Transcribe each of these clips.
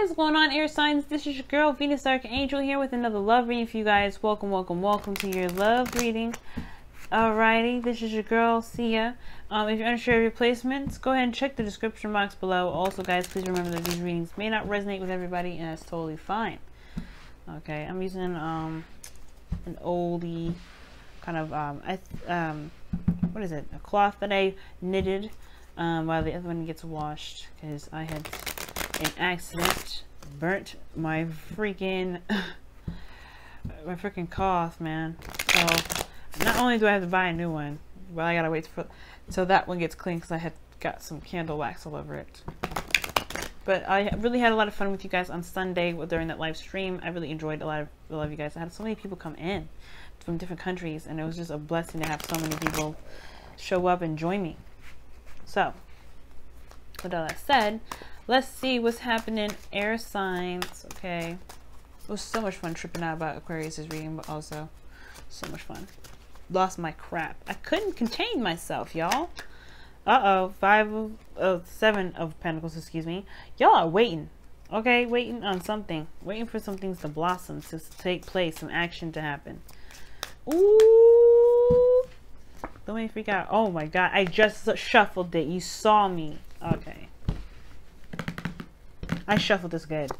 What is going on, air signs? This is your girl Venus Archangel here with another love reading for you guys. Welcome, welcome, welcome to your love reading. Alrighty, this is your girl Sia. If you're unsure of your placements, go ahead and check the description box below. Also, guys, please remember that these readings may not resonate with everybody, and that's totally fine. Okay, I'm using an oldie kind of what is it? A cloth that I knitted while the other one gets washed because I had an accident, burnt my freaking cloth, man. So not only do I have to buy a new one, but I gotta wait till that one gets clean because I had got some candle wax all over it. But I really had a lot of fun with you guys on Sunday during that live stream. I really enjoyed a lot of you guys. I had so many people come in from different countries, and it was just a blessing to have so many people show up and join me. So with all that said, let's see what's happening, air signs. Okay, it was so much fun tripping out about Aquarius's reading, but also so much fun. Lost my crap. I couldn't contain myself, y'all. Seven of Pentacles, excuse me. Y'all are waiting, okay? Waiting on something. Waiting for some things to blossom, to take place, some action to happen. Ooh. Don't make me freak out. Oh my god, I just shuffled it. You saw me. Okay. I shuffled this good.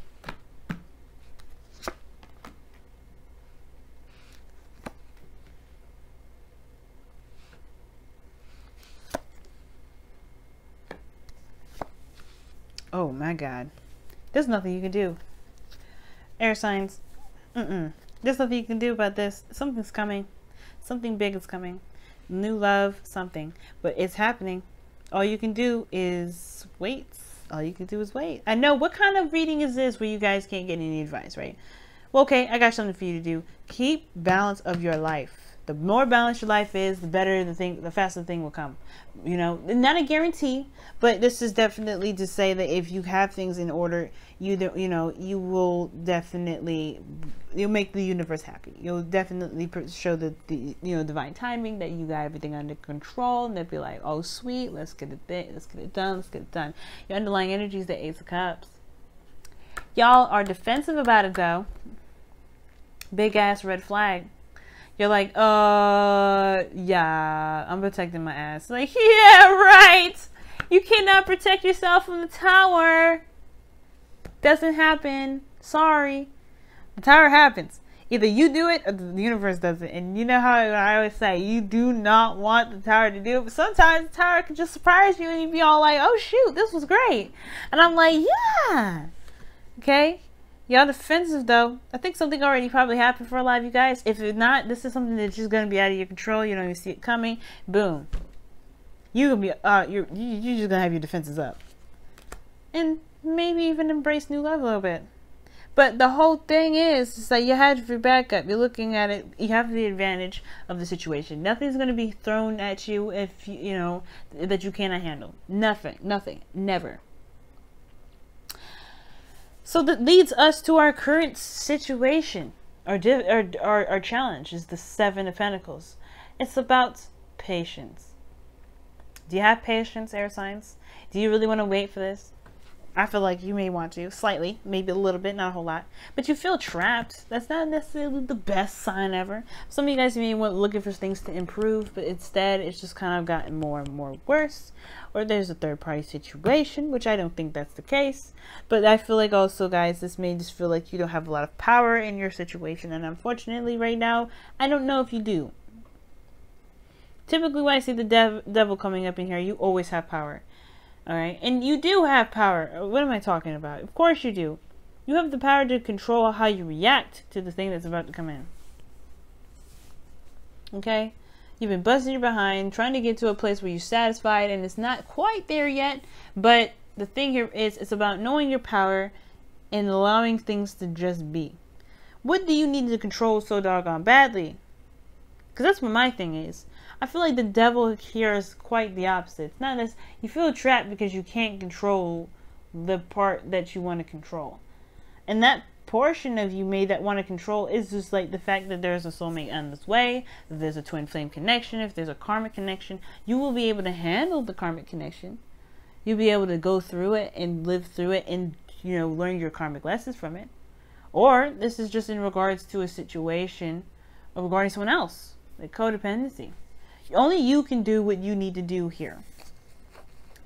Oh my god. There's nothing you can do. Air signs. There's nothing you can do about this. Something's coming. Something big is coming. New love, something. But it's happening. All you can do is wait. All you can do is wait. I know. What kind of reading is this where you guys can't get any advice, right? Well, okay, I got something for you to do. Keep balance of your life. The more balanced your life is, the better the faster the thing will come. You know, not a guarantee, but this is definitely to say that if you have things in order, you will definitely, you'll make the universe happy. You'll definitely show the divine timing that you got everything under control, and they'll be like, oh sweet, let's get it done, let's get it done. Your underlying energy is the Ace of Cups. Y'all are defensive about it though. Big ass red flag. You're like, yeah, I'm protecting my ass. Like, yeah, right. You cannot protect yourself from the tower. Doesn't happen. Sorry. The tower happens. Either you do it or the universe does it. And you know how I always say, you do not want the tower to do it. But sometimes the tower can just surprise you and you be all like, oh shoot, this was great. And I'm like, yeah. Okay. Y'all defensive though. I think something already probably happened for a lot of you guys. If it's not, this is something that's just gonna be out of your control. You don't even see it coming. Boom. You're gonna be you're just gonna have your defenses up, and maybe even embrace new love a little bit. But the whole thing is that you had your backup. You're looking at it. You have the advantage of the situation. Nothing's gonna be thrown at you if you know that you cannot handle. Nothing. Never. So that leads us to our current situation. Our challenge is the Seven of Pentacles. It's about patience. Do you have patience, air signs? Do you really want to wait for this? I feel like you may want to, slightly, maybe a little bit, not a whole lot. But you feel trapped. That's not necessarily the best sign ever. Some of you guys may be looking for things to improve, but instead it's just kind of gotten more and more worse. Or there's a third-party situation, which I don't think that's the case. But I feel like also, guys, this may just feel like you don't have a lot of power in your situation. And unfortunately, right now, I don't know if you do. Typically, when I see the devil coming up in here, you always have power. Alright, and you do have power. What am I talking about? Of course you do. You have the power to control how you react to the thing that's about to come in. Okay? You've been busting your behind, trying to get to a place where you're satisfied, and it's not quite there yet. But the thing here is, it's about knowing your power and allowing things to just be. What do you need to control so doggone badly? Because that's what my thing is. I feel like the devil here is quite the opposite. It's not as you feel trapped because you can't control the part that you want to control. And that portion of you may that want to control is just like the fact that there's a soulmate on this way, that there's a twin flame connection, if there's a karmic connection, you will be able to handle the karmic connection. You'll be able to go through it and live through it and you know, learn your karmic lessons from it. Or this is just in regards to a situation or regarding someone else, like codependency. Only you can do what you need to do here.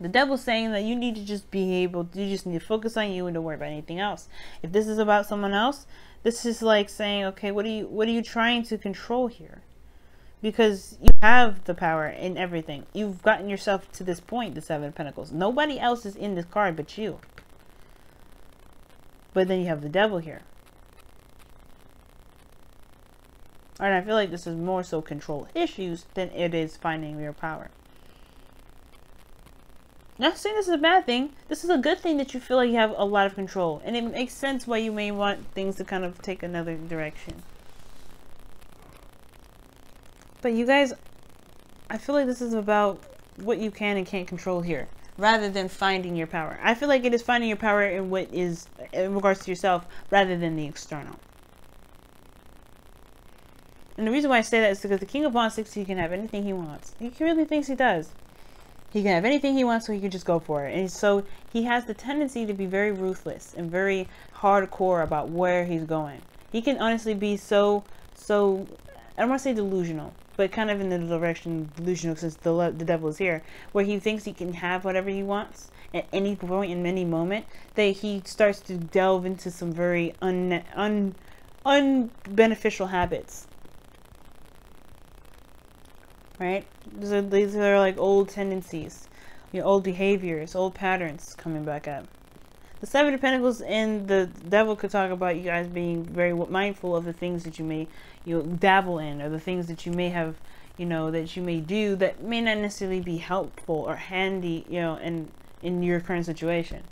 The devil's saying that you need to just be able, you just need to focus on you and don't worry about anything else. If this is about someone else, this is like saying, okay, what are you trying to control here? Because you have the power in everything. You've gotten yourself to this point, the Seven of Pentacles. Nobody else is in this card but you. But then you have the devil here. And I feel like this is more so control issues than it is finding your power. Not saying this is a bad thing. This is a good thing that you feel like you have a lot of control. And it makes sense why you may want things to kind of take another direction. But you guys, I feel like this is about what you can and can't control here, rather than finding your power. I feel like it is finding your power in what is in regards to yourself, rather than the external. And the reason why I say that is because the King of Wands thinks he can have anything he wants. He really thinks he does. He can have anything he wants, so he can just go for it. And so he has the tendency to be very ruthless and very hardcore about where he's going. He can honestly be so I don't want to say delusional, but kind of in the direction delusional, since the devil is here, where he thinks he can have whatever he wants at any point in any moment, that he starts to delve into some very unbeneficial habits. Right? These are like old tendencies, you know, old behaviors, old patterns coming back up. The Seven of Pentacles and the devil could talk about you guys being very mindful of the things that you may, you know, dabble in, or the things that you may have, you know, that you may do that may not necessarily be helpful or handy, you know, in your current situation.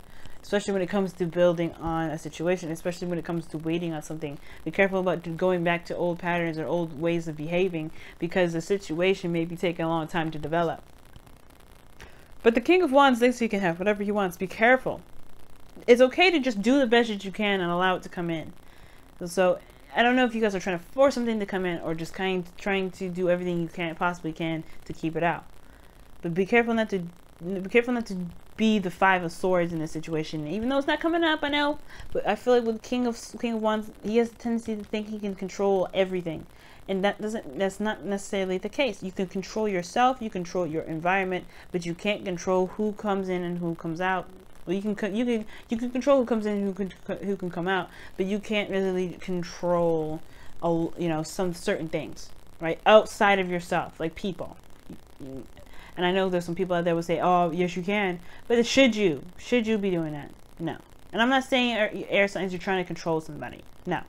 Especially when it comes to building on a situation, especially when it comes to waiting on something. Be careful about going back to old patterns or old ways of behaving, because the situation may be taking a long time to develop. But the King of Wands thinks he can have whatever he wants. Be careful. It's okay to just do the best that you can and allow it to come in. So I don't know if you guys are trying to force something to come in, or just trying to do everything you possibly can to keep it out. But be careful not to be the Five of Swords in this situation. Even though it's not coming up, I know, but I feel like with King of Wands, he has a tendency to think he can control everything, and that's not necessarily the case. You can control yourself, you control your environment, but you can't control who comes in and who comes out. Well, you can control who comes in and who can come out, but you can't really control, you know, some certain things, right, outside of yourself, like people. And I know there's some people out there will say, oh, yes, you can. But should you be doing that? No. And I'm not saying air signs you're trying to control somebody. No.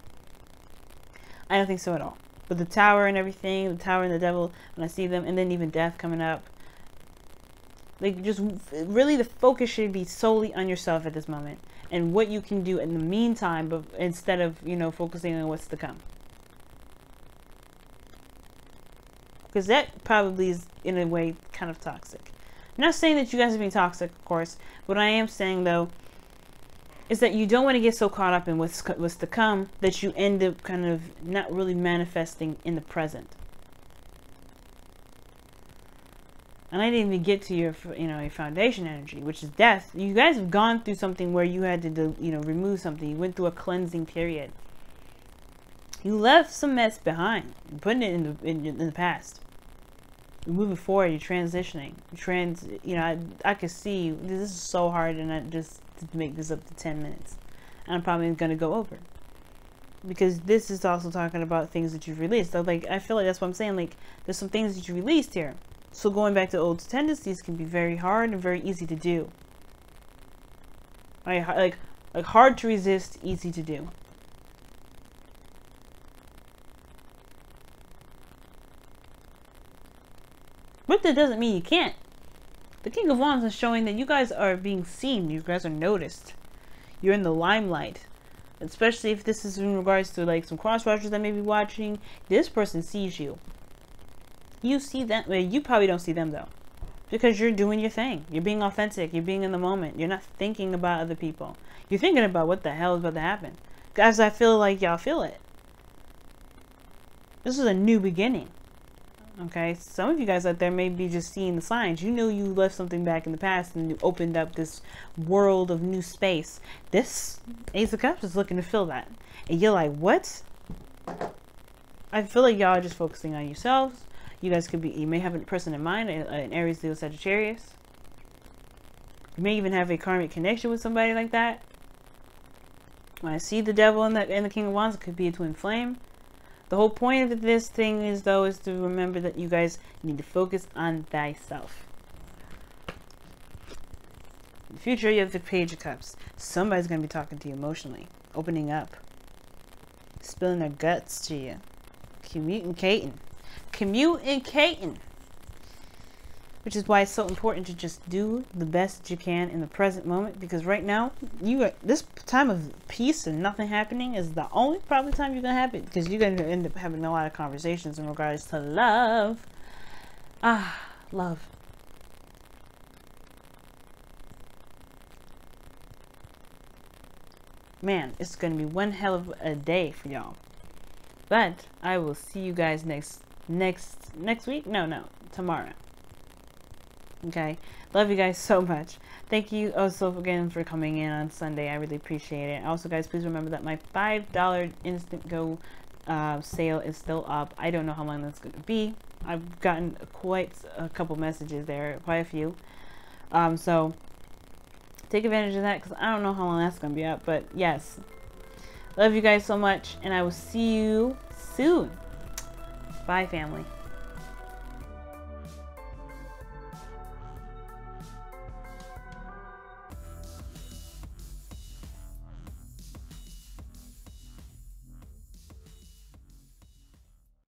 I don't think so at all. But the Tower and everything, the Tower and the Devil, when I see them, and then even Death coming up, like, just really the focus should be solely on yourself at this moment. And what you can do in the meantime, but instead of, you know, focusing on what's to come. Because that probably is, in a way, kind of toxic. I'm not saying that you guys are being toxic, of course. What I am saying, though, is that you don't want to get so caught up in what's to come that you end up kind of not really manifesting in the present. And I didn't even get to your, you know, your foundation energy, which is death. You guys have gone through something where you had to, you know, remove something. You went through a cleansing period. You left some mess behind. You're putting it in the past. You're moving forward. You're transitioning. You know, I could see this is so hard, and I just to make this up to 10 minutes. And I'm probably going to go over, because this is also talking about things that you've released. So, like, I feel like that's what I'm saying. Like, there's some things that you released here. So going back to old tendencies can be very hard and very easy to do. Right? Like hard to resist, easy to do. But that doesn't mean you can't. The King of Wands is showing that you guys are being seen. You guys are noticed. You're in the limelight. Especially if this is in regards to, like, some cross-watchers that may be watching. This person sees you. You see them. Well, you probably don't see them, though. Because you're doing your thing. You're being authentic. You're being in the moment. You're not thinking about other people. You're thinking about what the hell is about to happen. Guys, I feel like y'all feel it. This is a new beginning. Okay, some of you guys out there may be just seeing the signs. You knew you left something back in the past and you opened up this world of new space. This Ace of Cups is looking to fill that. And you're like, what? I feel like y'all are just focusing on yourselves. You guys could be, you may have a person in mind, an Aries, Leo, Sagittarius. You may even have a karmic connection with somebody like that. When I see the devil and the King of Wands, it could be a twin flame. The whole point of this thing is, though, is to remember that you guys need to focus on thyself. In the future, you have the Page of Cups. Somebody's going to be talking to you emotionally, opening up, spilling their guts to you, communicating. Which is why it's so important to just do the best you can in the present moment, because right now, this time of peace and nothing happening is the only probably time you're going to have it, because you're going to end up having a lot of conversations in regards to love. Love. Man, it's going to be one hell of a day for y'all. But I will see you guys next week. No, tomorrow. Okay, love you guys so much. Thank you also again for coming in on Sunday. I really appreciate it. Also, guys, please remember that my $5 instant go sale is still up. I don't know how long that's going to be. I've gotten quite a couple messages there, quite a few. So take advantage of that, because I don't know how long that's going to be up. But yes, love you guys so much, and I will see you soon. Bye, family.